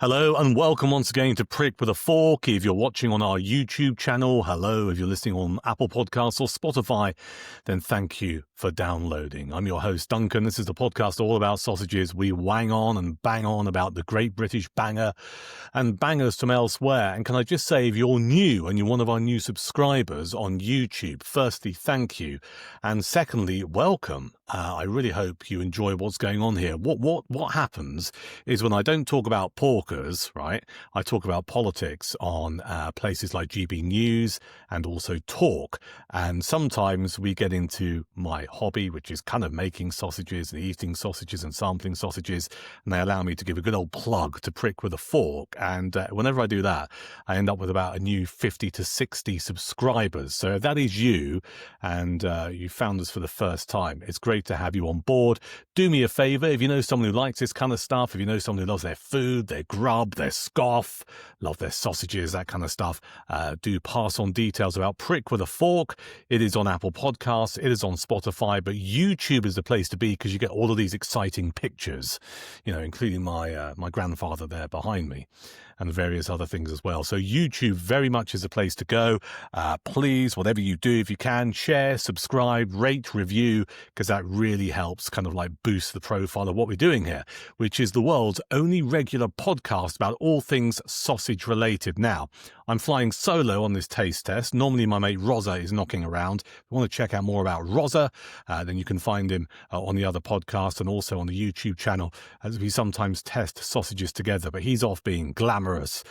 Hello and welcome once again to Prick with a Fork. If you're watching on our YouTube channel, hello. If you're listening on Apple Podcasts or Spotify, then thank you for downloading. I'm your host, Duncan. This is the podcast all about sausages. We wang on and bang on about the great British banger and bangers from elsewhere. And can I just say, if you're new and you're one of our new subscribers on YouTube, firstly, thank you. And secondly, welcome. I really hope you enjoy what's going on here. What happens is when I don't talk about porkers, right, I talk about politics on places like GB News and also Talk. And sometimes we get into my hobby, which is kind of making sausages and eating sausages and sampling sausages. And they allow me to give a good old plug to Prick with a Fork. And whenever I do that, I end up with about a new 50 to 60 subscribers. So if that is you and you found us for the first time, it's great to have you on board. Do me a favor, if you know someone who likes this kind of stuff, if you know someone who loves their food, their grub, their scoff, love their sausages, that kind of stuff, do pass on details about Prick with a Fork. It is on Apple Podcasts, it is on Spotify, but YouTube is the place to be because you get all of these exciting pictures, you know, including my grandfather there behind me and various other things as well. So YouTube very much is a place to go. Please, whatever you do, if you can, share, subscribe, rate, review, because that really helps kind of like boost the profile of what we're doing here, which is the world's only regular podcast about all things sausage related. Now, I'm flying solo on this taste test. Normally my mate Roza is knocking around. If you want to check out more about Roza, then you can find him on the other podcast and also on the YouTube channel, as we sometimes test sausages together. But he's off being glamorous,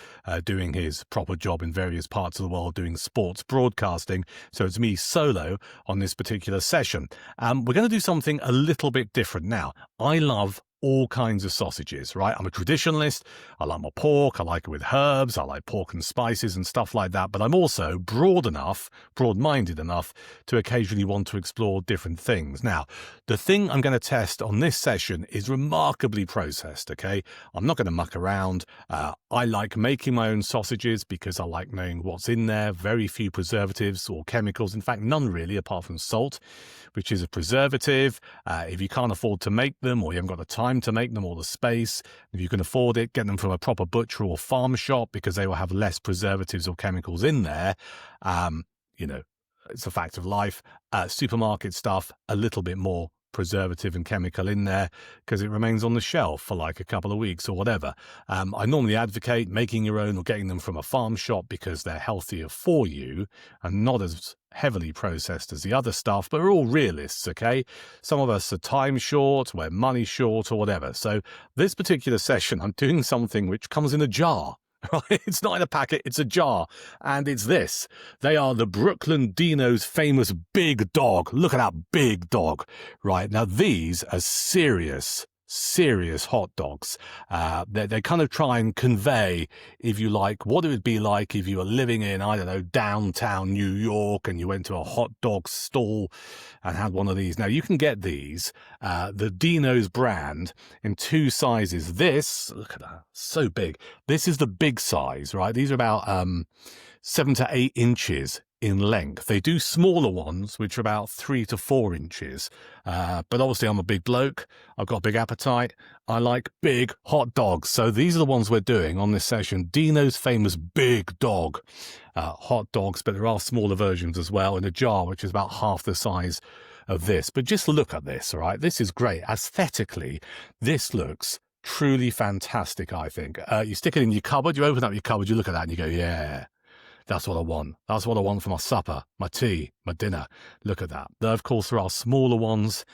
doing his proper job in various parts of the world, doing sports broadcasting. So it's me solo on this particular session. We're going to do something a little bit different now. I love all kinds of sausages, right? I'm a traditionalist. I like my pork. I like it with herbs. I like pork and spices and stuff like that. But I'm also broad-minded enough to occasionally want to explore different things. Now, the thing I'm going to test on this session is remarkably processed, okay? I'm not going to muck around. I like making my own sausages because I like knowing what's in there. Very few preservatives or chemicals. In fact, none really, apart from salt, which is a preservative. If you can't afford to make them, or you haven't got the time to make them or the space, if you can afford it, get them from a proper butcher or farm shop because they will have less preservatives or chemicals in there. You know, it's a fact of life. Supermarket stuff, a little bit more preservative and chemical in there because it remains on the shelf for like a couple of weeks or whatever. I normally advocate making your own or getting them from a farm shop because they're healthier for you and not as heavily processed as the other stuff, but we're all realists, okay? Some of us are time short, we're money short or whatever. So this particular session, I'm doing something which comes in a jar. Right? It's not in a packet, it's a jar. And it's this. They are the Brooklyn Dino's famous big dog. Look at that big dog. Right? Now, these are serious hot dogs. They kind of try and convey, if you like, what it would be like if you were living in, I don't know, downtown New York and you went to a hot dog stall and had one of these. Now, you can get these, the Dino's brand, in two sizes. This, look at that, so big. This is the big size, right? These are about 7 to 8 inches in length. They do smaller ones, which are about 3 to 4 inches. But obviously I'm a big bloke. I've got a big appetite. I like big hot dogs. So these are the ones we're doing on this session. Dino's famous big dog hot dogs, but there are smaller versions as well in a jar, which is about half the size of this. But just look at this, all right? This is great. Aesthetically, this looks truly fantastic, I think. You stick it in your cupboard, you open up your cupboard, you look at that and you go, yeah, that's what I want. That's what I want for my supper, my tea, my dinner. Look at that. Though, of course, there are smaller ones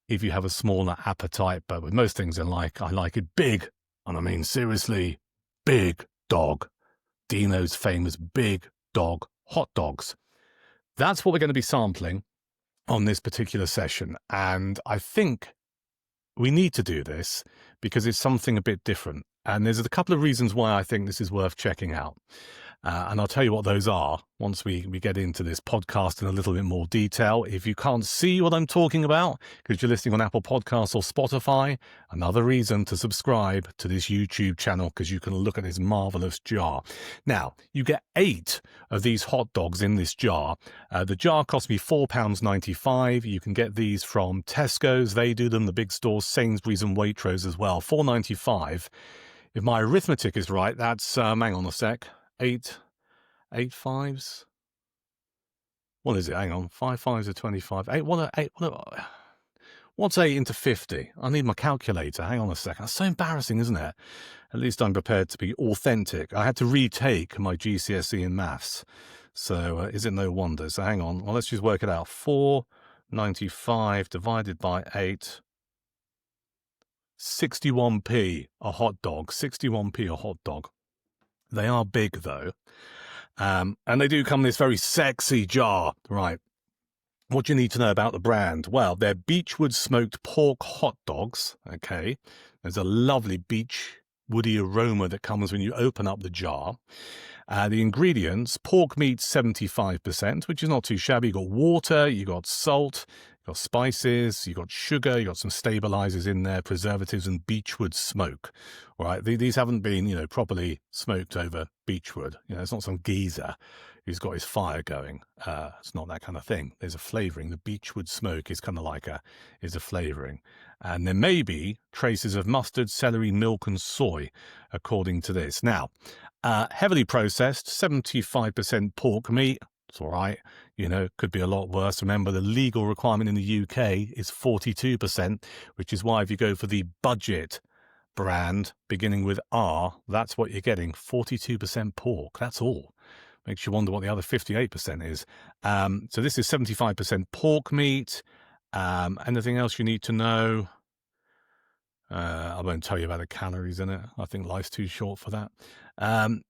if you have a smaller appetite, but with most things in life, I like it big. And I mean, seriously, big dog. Dino's famous big dog hot dogs. That's what we're going to be sampling on this particular session. And I think we need to do this because it's something a bit different. And there's a couple of reasons why I think this is worth checking out. And I'll tell you what those are once we get into this podcast in a little bit more detail. If you can't see what I'm talking about, because you're listening on Apple Podcasts or Spotify, another reason to subscribe to this YouTube channel, because you can look at this marvelous jar. Now, you get 8 of these hot dogs in this jar. The jar cost me £4.95. You can get these from Tesco's. They do them, the big stores, Sainsbury's and Waitrose as well. £4.95. If my arithmetic is right, that's, hang on a sec, 8 fives? What is it? Hang on, 5 fives are 25. What's 8 into 50? I need my calculator. Hang on a second. That's so embarrassing, isn't it? At least I'm prepared to be authentic. I had to retake my GCSE in maths. So is it no wonder? So hang on. Well, let's just work it out. 4.95 divided by 8. 61p a hot dog. 61p a hot dog. They are big, though. And they do come in this very sexy jar. Right. What do you need to know about the brand? Well, they're Beechwood smoked pork hot dogs. Okay. There's a lovely beech woody aroma that comes when you open up the jar. The ingredients, pork meat 75%, which is not too shabby. You've got water, you've got salt, you've got spices, you've got sugar, you've got some stabilizers in there, preservatives, and beechwood smoke. All right, these haven't been, properly smoked over beechwood. It's not some geezer who's got his fire going. It's not that kind of thing. There's a flavoring. The beechwood smoke is kind of like a flavoring. And there may be traces of mustard, celery, milk, and soy, according to this. Now, heavily processed, 75% pork meat. It's all right. Could be a lot worse. Remember, the legal requirement in the UK is 42%, which is why if you go for the budget brand beginning with R, that's what you're getting, 42% pork. That's all. Makes you wonder what the other 58% is. So this is 75% pork meat. Anything else you need to know? I won't tell you about the calories in it. I think life's too short for that. And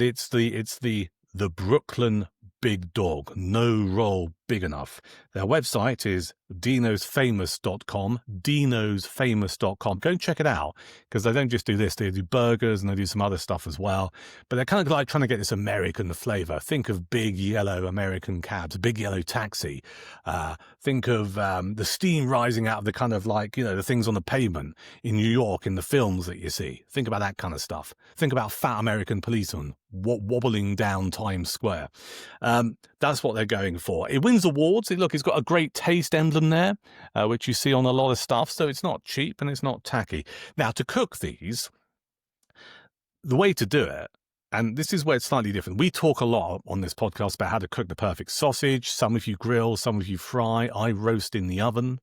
it's the Brooklyn Big Dog. No roll big enough. Their website is dinosfamous.com. dinosfamous.com. Go and check it out, because they don't just do this. They do burgers and they do some other stuff as well. But they're kind of like trying to get this American flavor. Think of big yellow American cabs, big yellow taxi. Think of the steam rising out of the kind of like, the things on the pavement in New York in the films that you see. Think about that kind of stuff. Think about fat American policemen wobbling down Times Square. That's what they're going for. It wins awards. Look, it's got a great taste emblem there, which you see on a lot of stuff. So it's not cheap and it's not tacky. Now, to cook these, the way to do it, and this is where it's slightly different. We talk a lot on this podcast about how to cook the perfect sausage. Some of you grill, some of you fry. I roast in the oven.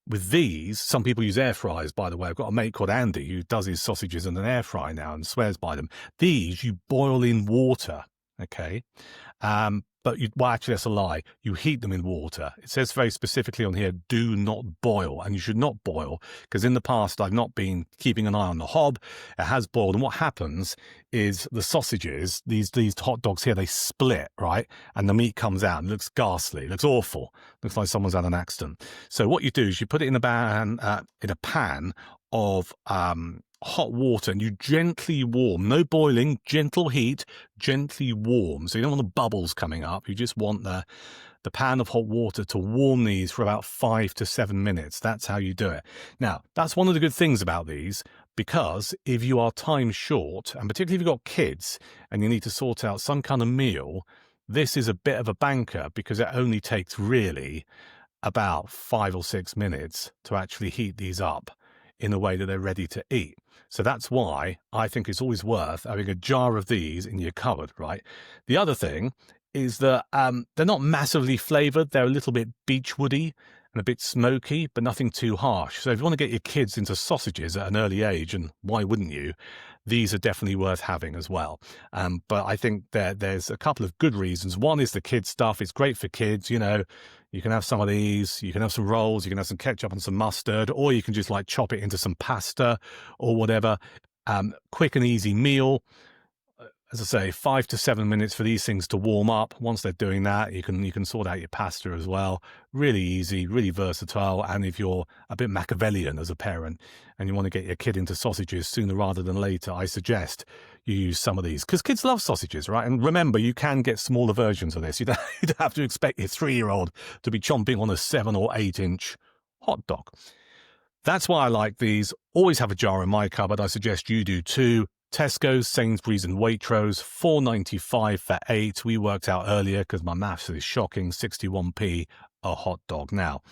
With these, some people use air fryers, by the way. I've got a mate called Andy who does his sausages in an air fryer now and swears by them. These, you boil in water, okay? But actually, that's a lie. You heat them in water. It says very specifically on here, do not boil. And you should not boil, because in the past, I've not been keeping an eye on the hob. It has boiled. And what happens is the sausages, these hot dogs here, they split, right? And the meat comes out and it looks ghastly. It looks awful. Looks like someone's had an accident. So what you do is you put it in a pan of hot water, and you gently warm, no boiling, gentle heat, gently warm. So you don't want the bubbles coming up. You just want the pan of hot water to warm these for about 5 to 7 minutes. That's how you do it. Now, that's one of the good things about these, because if you are time short, and particularly if you've got kids and you need to sort out some kind of meal, this is a bit of a banker, because it only takes really about 5 or 6 minutes to actually heat these up in a way that they're ready to eat. So that's why I think it's always worth having a jar of these in your cupboard, right? The other thing is that they're not massively flavored. They're a little bit beechwoody and a bit smoky, but nothing too harsh. So if you want to get your kids into sausages at an early age, and why wouldn't you, these are definitely worth having as well. But I think there's a couple of good reasons. One is the kids stuff. It's great for kids. You can have some of these, you can have some rolls, you can have some ketchup and some mustard, or you can just like chop it into some pasta or whatever. Quick and easy meal. As I say, 5 to 7 minutes for these things to warm up. Once they're doing that, you can sort out your pasta as well. Really easy, really versatile. And if you're a bit Machiavellian as a parent and you want to get your kid into sausages sooner rather than later, I suggest you use some of these, because kids love sausages, right? And remember, you can get smaller versions of this. You don't have to expect your 3-year-old to be chomping on a 7 or 8-inch hot dog. That's why I like these. Always have a jar in my cupboard. I suggest you do too. Tesco's, Sainsbury's and Waitrose, $4.95 for 8. We worked out earlier, because my maths is shocking, 61p a hot dog. Now,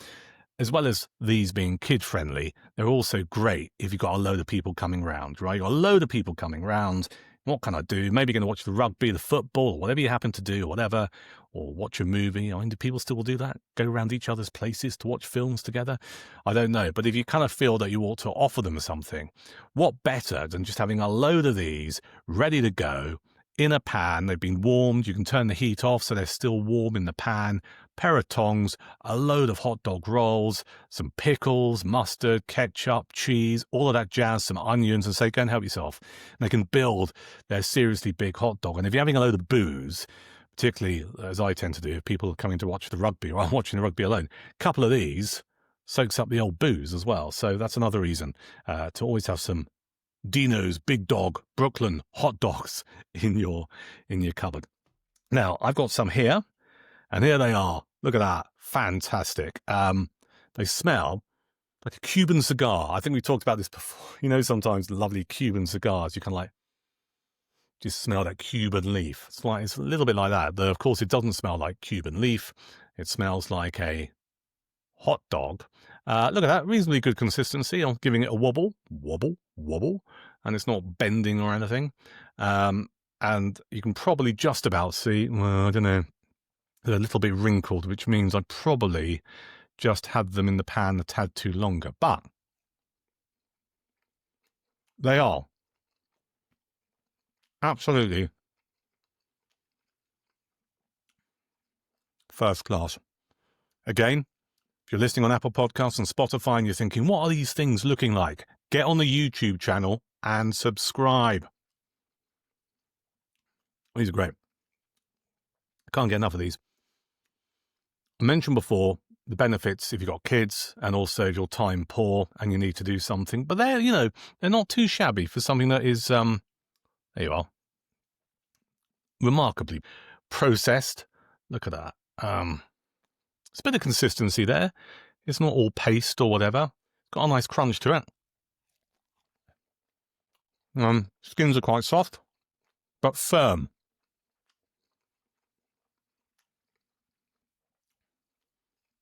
as well as these being kid-friendly, they're also great if you've got a load of people coming round, right? You've got a load of people coming round. What can I do? Maybe you're going to watch the rugby, the football, or whatever you happen to do, or whatever, or watch a movie. I mean, do people still do that? Go around each other's places to watch films together? I don't know. But if you kind of feel that you ought to offer them something, what better than just having a load of these ready to go in a pan? They've been warmed. You can turn the heat off so they're still warm in the pan. Pair of tongs, a load of hot dog rolls, some pickles, mustard, ketchup, cheese, all of that jazz, some onions, and say, go and help yourself. And they can build their seriously big hot dog. And if you're having a load of booze, particularly as I tend to do, if people are coming to watch the rugby or I'm watching the rugby alone, a couple of these soaks up the old booze as well. So that's another reason to always have some Dino's Big Dog Brooklyn hot dogs in your cupboard. Now, I've got some here, and here they are. Look at that. Fantastic. They smell like a Cuban cigar. I think we talked about this before. You know, sometimes lovely Cuban cigars, you can like just smell that Cuban leaf. It's a little bit like that. Though, of course, it doesn't smell like Cuban leaf. It smells like a hot dog. Look at that. Reasonably good consistency. I'm giving it a wobble, and it's not bending or anything. And you can probably just about see, well, I don't know, they're a little bit wrinkled, which means I probably just had them in the pan a tad too longer. But they are absolutely first class. Again, if you're listening on Apple Podcasts and Spotify and you're thinking, what are these things looking like? Get on the YouTube channel and subscribe. These are great. I can't get enough of these. I mentioned before the benefits if you've got kids and also if you're time poor and you need to do something. But they're not too shabby for something that is, there you are, remarkably processed. Look at that. It's a bit of consistency there. It's not all paste or whatever. It's got a nice crunch to it. Skins are quite soft, but firm.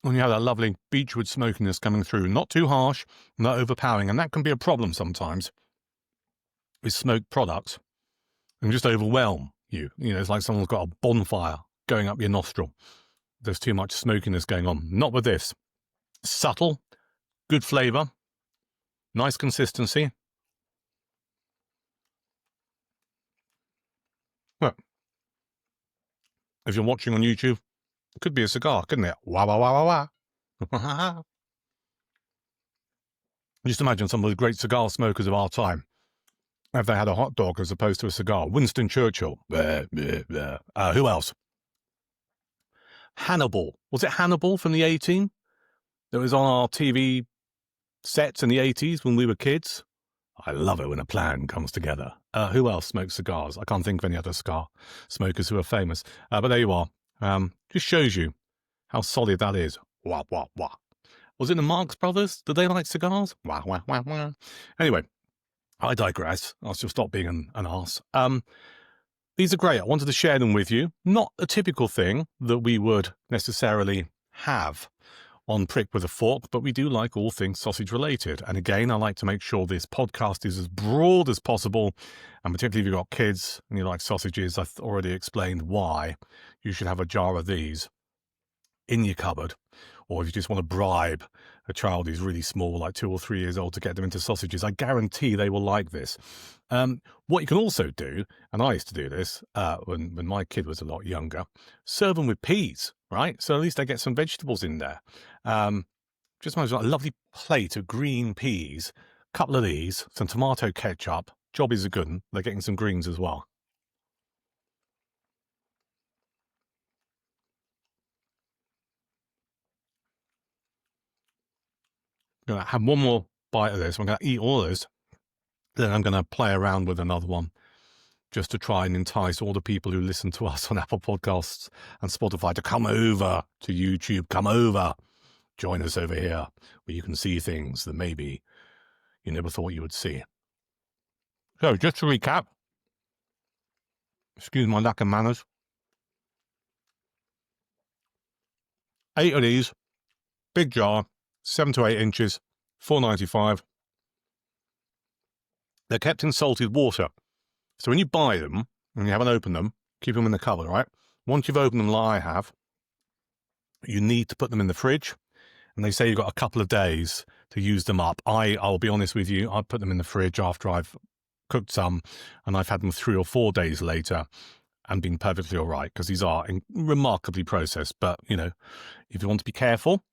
And you have that lovely beechwood smokiness coming through. Not too harsh, not overpowering. And that can be a problem sometimes with smoked products. And just overwhelm you. You know, it's like someone's got a bonfire going up your nostril. There's too much smokiness going on. Not with this. Subtle, good flavour, nice consistency. Well, if you're watching on YouTube, it could be a cigar, couldn't it? Wah, wah, wah, wah, wah. Just imagine some of the great cigar smokers of our time, if they had a hot dog as opposed to a cigar. Winston Churchill. Who else? Hannibal. Was it Hannibal from the A-Team? That was on our TV sets in the 80s when we were kids. I love it when a plan comes together. Who else smokes cigars? I can't think of any other cigar smokers who are famous. But there you are. Just shows you how solid that is. Wah, wah, wah. Was it the Marx Brothers? Did they like cigars? Wah, wah, wah, wah. Anyway, I digress. I'll just stop being an arse. These are great. I wanted to share them with you. Not a typical thing that we would necessarily have on Prick with a Fork, but we do like all things sausage related. And again, I like to make sure this podcast is as broad as possible. And particularly if you've got kids and you like sausages, I've already explained why you should have a jar of these in your cupboard. Or if you just want to bribe a child who's really small, like 2 or 3 years old, to get them into sausages, I guarantee they will like this. What you can also do, and I used to do this when my kid was a lot younger, serve them with peas, right? So at least they get some vegetables in there. Just imagine a lovely plate of green peas, a couple of these, some tomato ketchup. Job is a good one. They're getting some greens as well. I'm going to have one more bite of this. I'm going to eat all of this. Then I'm going to play around with another one just to try and entice all the people who listen to us on Apple Podcasts and Spotify to come over to YouTube. Come over. Join us over here where you can see things that maybe you never thought you would see. So just to recap, excuse my lack of manners, 8 of these, big jar, 7 to 8 inches, $4.95. They're kept in salted water. So when you buy them, and you haven't opened them, keep them in the cupboard, right? Once you've opened them like I have, you need to put them in the fridge. And they say you've got a couple of days to use them up. I'll be honest with you, I put them in the fridge after I've cooked some, and I've had them 3 or 4 days later and been perfectly all right, because these are remarkably processed. But, you know, if you want to be careful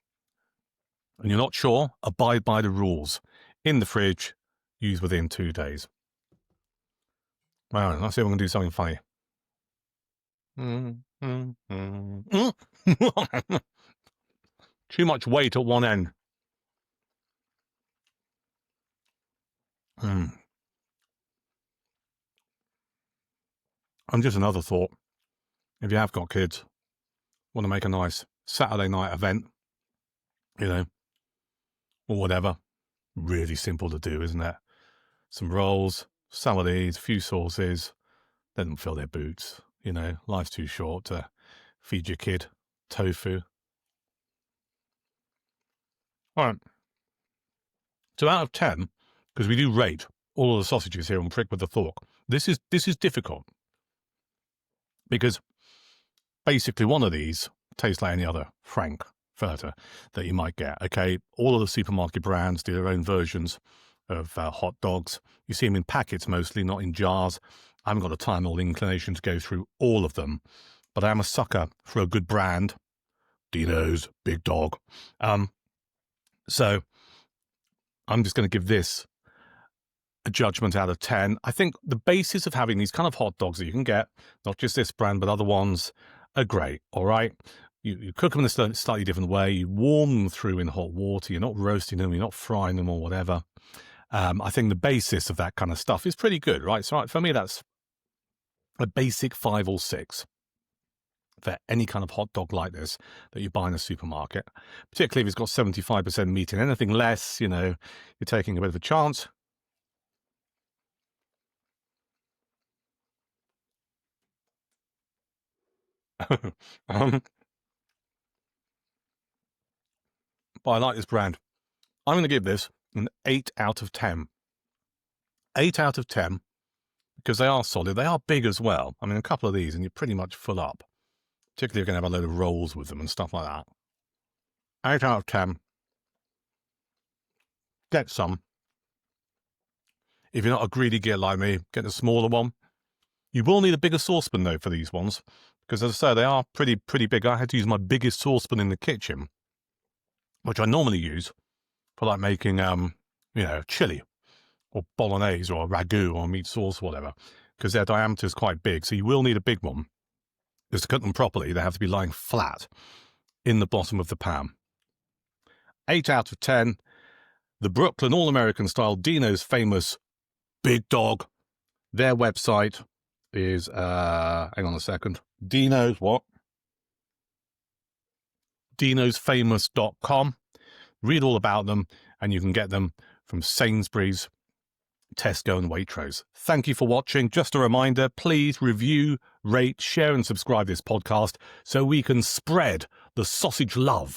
and you're not sure, abide by the rules. In the fridge, use within 2 days. Well, let's see if we can do something funny. Too much weight at one end. And just another thought. If you have got kids, want to make a nice Saturday night event, you know, or whatever, really simple to do, isn't it? Some rolls, some of these, a few sauces, let them fill their boots, you know, life's too short to feed your kid tofu. All right. So out of 10, because we do rate all of the sausages here on Prick with the Fork, this is difficult. Because basically one of these tastes like any other Frankfurter that you might get, okay? All of the supermarket brands do their own versions of hot dogs. You see them in packets mostly, not in jars. I haven't got the time or the inclination to go through all of them, but I am a sucker for a good brand. Dino's, big dog. So I'm just going to give this a judgment out of 10. I think the basis of having these kind of hot dogs that you can get, not just this brand, but other ones, are great, all right? You cook them in a slightly different way. You warm them through in hot water. You're not roasting them. You're not frying them or whatever. I think the basis of that kind of stuff is pretty good, right? So for me, that's a basic 5 or 6 for any kind of hot dog like this that you buy in a supermarket, particularly if it's got 75% meat and anything less, you know, you're taking a bit of a chance. But I like this brand. I'm going to give this an 8 out of 10. 8 out of 10, because they are solid. They are big as well. I mean, a couple of these and you're pretty much full up. Particularly if you're going to have a load of rolls with them and stuff like that. 8 out of 10. Get some. If you're not a greedy git like me, get the smaller one. You will need a bigger saucepan, though, for these ones. Because, as I say, they are pretty big. I had to use my biggest saucepan in the kitchen, which I normally use for, like, making, you know, chili or bolognese or a ragu or meat sauce or whatever, because their diameter is quite big. So you will need a big one. Because to cook them properly, they have to be lying flat in the bottom of the pan. 8 out of 10. The Brooklyn All-American style Dino's famous Big Dog. Their website is, hang on a second, Dino's what? dinosfamous.com. Read all about them, and you can get them from Sainsbury's, Tesco and Waitrose. Thank you for watching. Just a reminder, please review, rate, share and subscribe this podcast so we can spread the sausage love